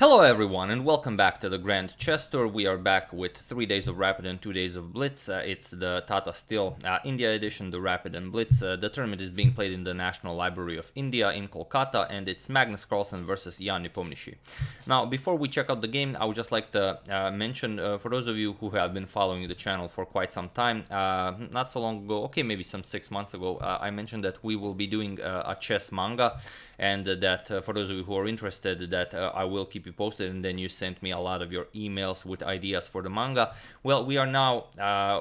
Hello everyone and welcome back to the Grand Chess Tour. We are back with 3 days of Rapid and 2 days of Blitz. It's the Tata Steel India edition, the Rapid and Blitz. The tournament is being played in the National Library of India in Kolkata, and it's Magnus Carlsen versus Jan Nepomniachtchi. Now, before we check out the game, I would just like to mention, for those of you who have been following the channel for quite some time, not so long ago, okay, maybe some 6 months ago, I mentioned that we will be doing a chess manga, and that for those of you who are interested, that I will keep you posted. And then you sent me a lot of your emails with ideas for the manga. Well, we are now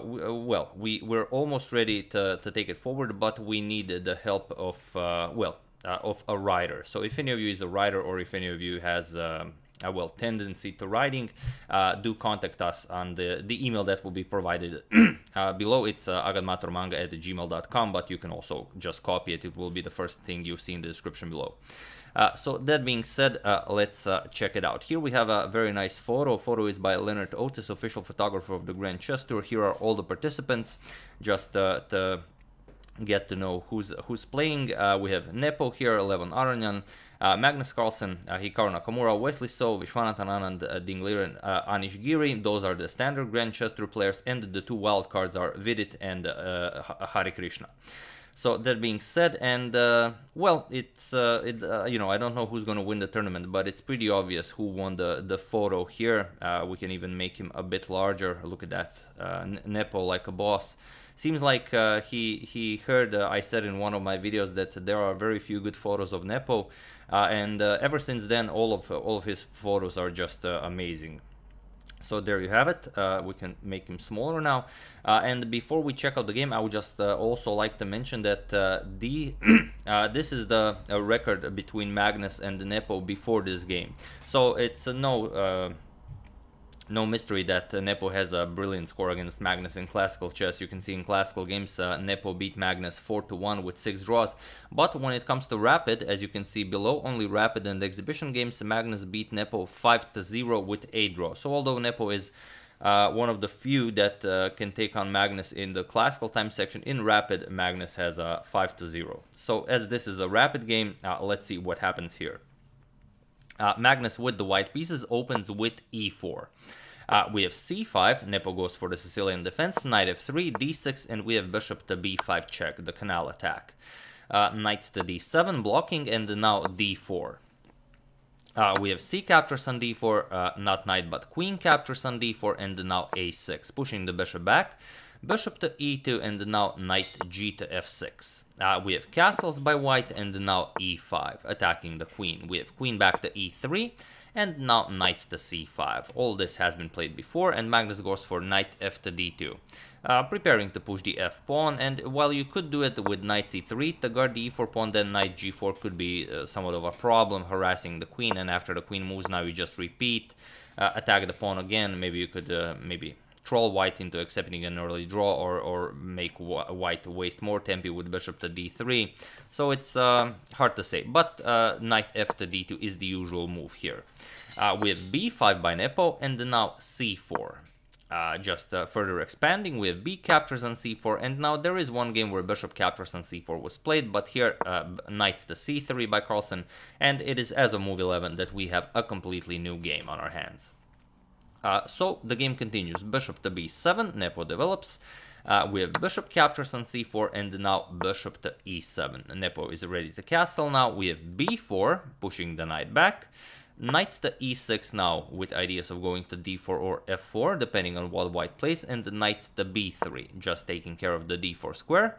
we're almost ready to take it forward, but we need the help of of a writer. So if any of you is a writer, or if any of you has a tendency to writing, do contact us on the email that will be provided below. It's agadmatormanga@gmail.com, but you can also just copy it. It will be the first thing you see in the description below. So that being said, let's check it out. Here we have a very nice photo. Photo is by Leonard Otis, official photographer of the Grand Chess Tour. Here are all the participants, just to get to know who's playing. We have Nepo here, Levon Aranyan, Magnus Carlsen, Hikaru Nakamura, Wesley So, Vishwanathan Anand, Dinglir, and Anish Giri. Those are the standard Grand Chess Tour players, and the two wild cards are Vidit and Hare Krishna. So that being said, and it's I don't know who's going to win the tournament, but it's pretty obvious who won the photo here. We can even make him a bit larger. Look at that, Nepo like a boss. Seems like he heard I said in one of my videos that there are very few good photos of Nepo, and ever since then all of his photos are just amazing. So there you have it. We can make him smaller now. And before we check out the game, I would just also like to mention that this is the record between Magnus and Nepo before this game. So it's no mystery that Nepo has a brilliant score against Magnus in classical chess. You can see in classical games, Nepo beat Magnus 4-1 with 6 draws. But when it comes to Rapid, as you can see below, only Rapid and exhibition games, Magnus beat Nepo 5-0 with 8 draws. So although Nepo is one of the few that can take on Magnus in the classical time section, in Rapid, Magnus has a 5-0. So as this is a Rapid game, let's see what happens here. Magnus with the white pieces opens with e4. We have c5, Nepo goes for the Sicilian defense, knight f3, d6, and we have bishop to b5 check, the canal attack. Knight to d7 blocking, and now d4. We have c captures on d4, not knight but queen captures on d4, and now a6, pushing the bishop back. Bishop to e2, and now knight g to f6. We have castles by white, and now e5, attacking the queen. We have queen back to e3, and now knight to c5. All this has been played before, and Magnus goes for knight f to d2, preparing to push the f pawn. And while you could do it with knight c3 to guard the e4 pawn, then knight g4 could be somewhat of a problem, harassing the queen. And after the queen moves, now you just repeat, attack the pawn again. Maybe you could troll white into accepting an early draw, or make white waste more tempi with bishop to d3. So it's hard to say, but knight f to d2 is the usual move here. We have b5 by Nepo, and now c4. Just further expanding, we have b captures on c4, and now there is one game where bishop captures on c4 was played, but here knight to c3 by Carlsen, and it is as of move 11 that we have a completely new game on our hands. So the game continues. Bishop to b7, Nepo develops. We have bishop captures on c4, and now bishop to e7. Nepo is ready to castle now. We have b4, pushing the knight back. Knight to e6 now, with ideas of going to d4 or f4, depending on what white plays, and the knight to b3, just taking care of the d4 square.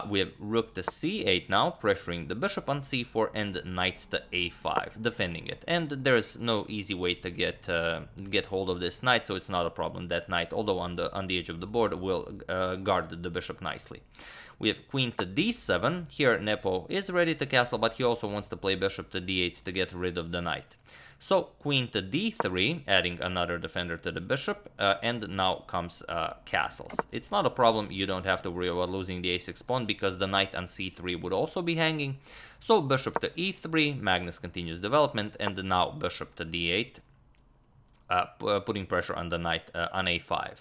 We have rook to c8 now, pressuring the bishop on c4, and knight to a5, defending it. And there's no easy way to get hold of this knight, so it's not a problem. That knight, although on the edge of the board, will guard the bishop nicely. We have queen to d7. Here Nepo is ready to castle, but he also wants to play bishop to d8 to get rid of the knight. So queen to d3, adding another defender to the bishop, and now comes castles. It's not a problem. You don't have to worry about losing the a6 pawn, because the knight on c3 would also be hanging. So bishop to e3, Magnus continues development, and now bishop to d8, putting pressure on the knight on a5.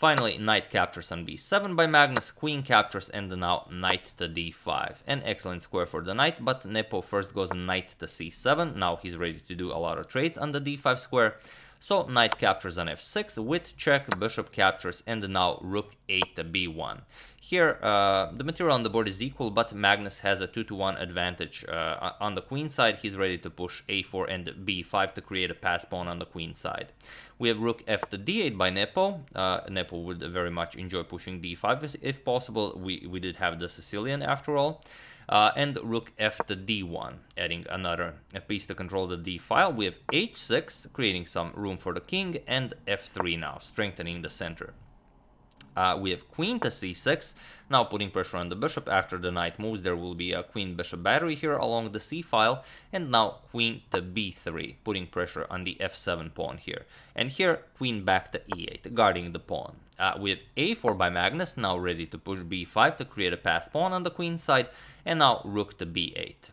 Finally, knight captures on b7 by Magnus, queen captures, and now knight to d5. An excellent square for the knight, but Nepo first goes knight to c7. Now he's ready to do a lot of trades on the d5 square. So knight captures on f6 with check, bishop captures, and now rook 8 to b1. Here, the material on the board is equal, but Magnus has a 2-to-1 advantage on the queen side. He's ready to push a4 and b5 to create a pass pawn on the queen side. We have rook f to d8 by Nepo. Nepo would very much enjoy pushing d5 if possible. We did have the Sicilian after all. And rook f to d1, adding another piece to control the d file. We have h6, creating some room for the king, and f3 now, strengthening the center. We have queen to c6, now putting pressure on the bishop. After the knight moves, there will be a queen-bishop battery here along the c file, and now queen to b3, putting pressure on the f7 pawn here. And here, queen back to e8, guarding the pawn. We have a4 by Magnus, now ready to push b5 to create a passed pawn on the queen side, and now rook to b8.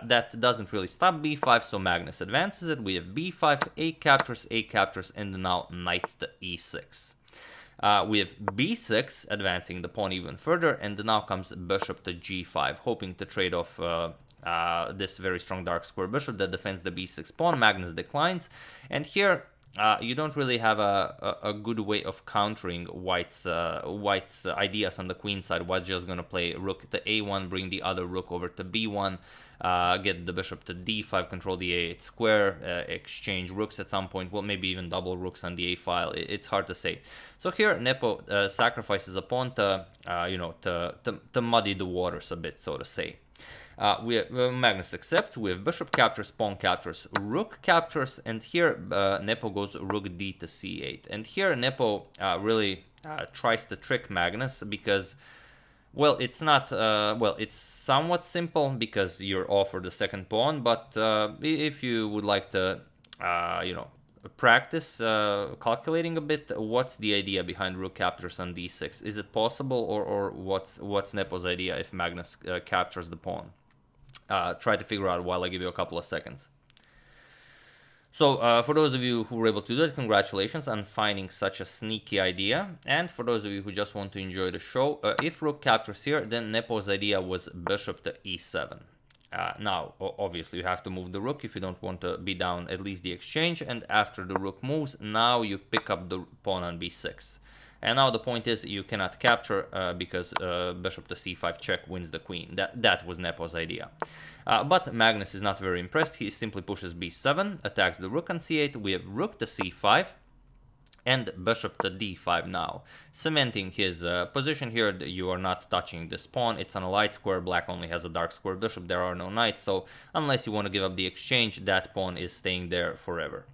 That doesn't really stop b5, so Magnus advances it. We have b5, a captures, and now knight to e6. We have b6, advancing the pawn even further, and now comes bishop to g5, hoping to trade off this very strong dark square bishop that defends the b6 pawn. Magnus declines, and here you don't really have a good way of countering White's ideas on the queen side. White's just going to play rook to a1, bring the other rook over to b1, get the bishop to d5, control the a8 square, exchange rooks at some point, well, maybe even double rooks on the a file. It's hard to say. So here Nepo sacrifices a pawn to, to muddy the waters a bit, so to say. Magnus accepts. We have bishop captures, pawn captures, rook captures, and here Nepo goes rook d to c8. And here Nepo really tries to trick Magnus because, well, it's not, it's somewhat simple because you're offered the second pawn, but if you would like to, practice calculating a bit, what's the idea behind rook captures on d6? Is it possible, or what's Nepo's idea if Magnus captures the pawn? Try to figure out while I give you a couple of seconds. So for those of you who were able to do it, congratulations on finding such a sneaky idea. And for those of you who just want to enjoy the show, if rook captures here, then Nepo's idea was bishop to e7. Now, obviously, you have to move the rook if you don't want to be down at least the exchange. And after the rook moves, now you pick up the pawn on b6. And now the point is you cannot capture because bishop to c5 check wins the queen. That was Nepo's idea. But Magnus is not very impressed. He simply pushes b7, attacks the rook on c8. We have rook to c5 and bishop to d5 now, cementing his position here. You are not touching this pawn. It's on a light square. Black only has a dark square bishop. There are no knights. So unless you want to give up the exchange, that pawn is staying there forever.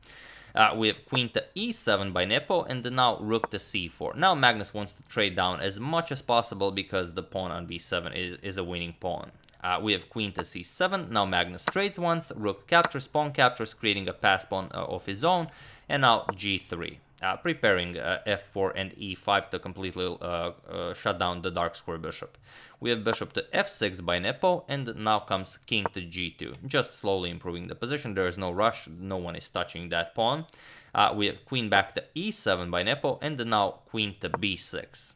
We have queen to e7 by Nepo, and now rook to c4. Now Magnus wants to trade down as much as possible because the pawn on b7 is a winning pawn. We have queen to c7. Now Magnus trades once, rook captures, pawn captures, creating a pass pawn of his own, and now g3. Preparing f4 and e5 to completely shut down the dark square bishop. We have bishop to f6 by Nepo, and now comes king to g2, just slowly improving the position. There is no rush, no one is touching that pawn. We have queen back to e7 by Nepo, and now queen to b6.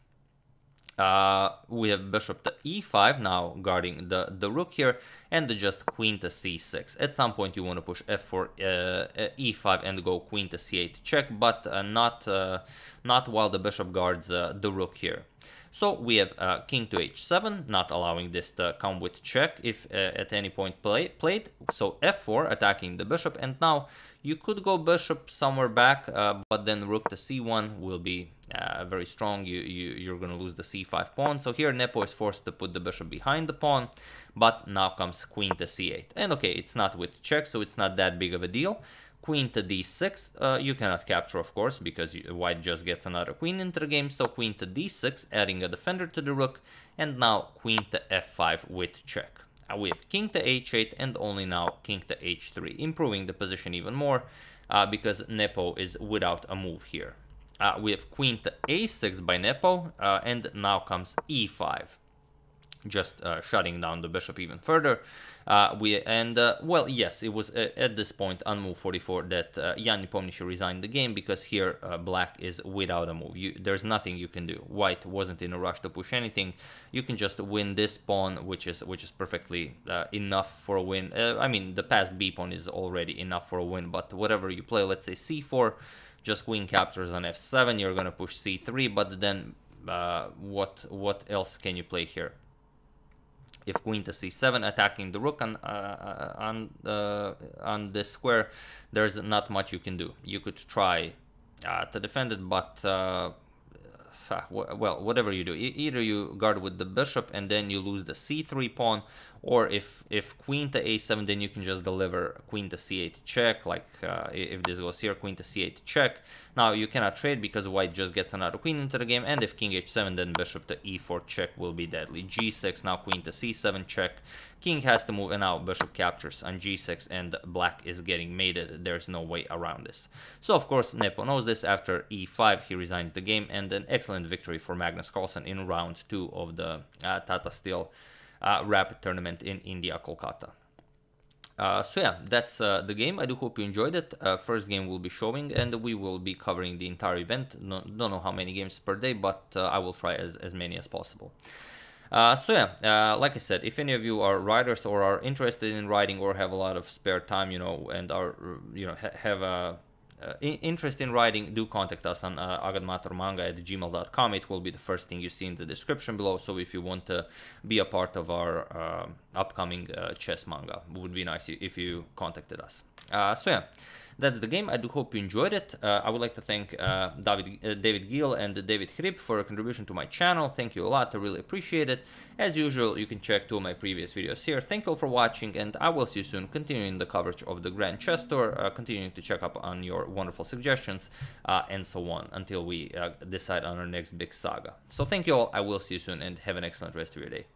We have bishop to e5, now guarding the rook here, and just queen to c6. At some point you want to push f4, e5 and go queen to c8 check, but not while the bishop guards the rook here. So we have king to h7, not allowing this to come with check if at any point played. So f4, attacking the bishop, and now you could go bishop somewhere back, but then rook to c1 will be very strong. You're going to lose the c5 pawn. So here Nepo is forced to put the bishop behind the pawn, but now comes queen to c8. And okay, it's not with check, so it's not that big of a deal. Queen to d6, you cannot capture, of course, because white just gets another queen into the game. So queen to d6, adding a defender to the rook, and now queen to f5 with check. We have king to h8 and only now king to h3, improving the position even more because Nepo is without a move here. We have queen to a6 by Nepo, and now comes e5. just shutting down the bishop even further. Well, yes, it was at this point on move 44 that Jan Nepomniachtchi resigned the game, because here black is without a move. There's nothing you can do. White wasn't in a rush to push anything. You can just win this pawn, which is perfectly enough for a win. I mean, the passed b pawn is already enough for a win, but whatever you play, let's say c4, just queen captures on f7. You're gonna push c3, but then what else can you play here? If queen to c7, attacking the rook on this square, there's not much you can do. You could try to defend it, but well, whatever you do, either you guard with the bishop and then you lose the c3 pawn, or if queen to a7, then you can just deliver queen to c8 check, like if this goes here, queen to c8 check. Now you cannot trade because white just gets another queen into the game, and if king h7, then bishop to e4 check will be deadly. g6, now queen to c7 check, king has to move, and now bishop captures on g6, and black is getting mated. There's no way around this. So of course Nepo knows this. After e5 he resigns the game, and an excellent victory for Magnus Carlsen in round 2 of the Tata Steel Rapid tournament in India, Kolkata. So yeah, that's the game. I do hope you enjoyed it. First game will be showing, and we will be covering the entire event. Don't know how many games per day, but I will try as many as possible. So yeah, like I said, if any of you are writers or are interested in writing or have a lot of spare time, you know, and are, you know, have a interest in writing, do contact us on agadmatormanga@gmail.com. It will be the first thing you see in the description below. So if you want to be a part of our upcoming chess manga, it would be nice if you contacted us. So yeah, that's the game. I do hope you enjoyed it. I would like to thank David Gill and David Hrib for a contribution to my channel. Thank you a lot. I really appreciate it. As usual, you can check 2 of my previous videos here. Thank you all for watching, and I will see you soon, continuing the coverage of the Grand Chess Tour, continuing to check up on your wonderful suggestions, and so on, until we decide on our next big saga. So thank you all. I will see you soon, and have an excellent rest of your day.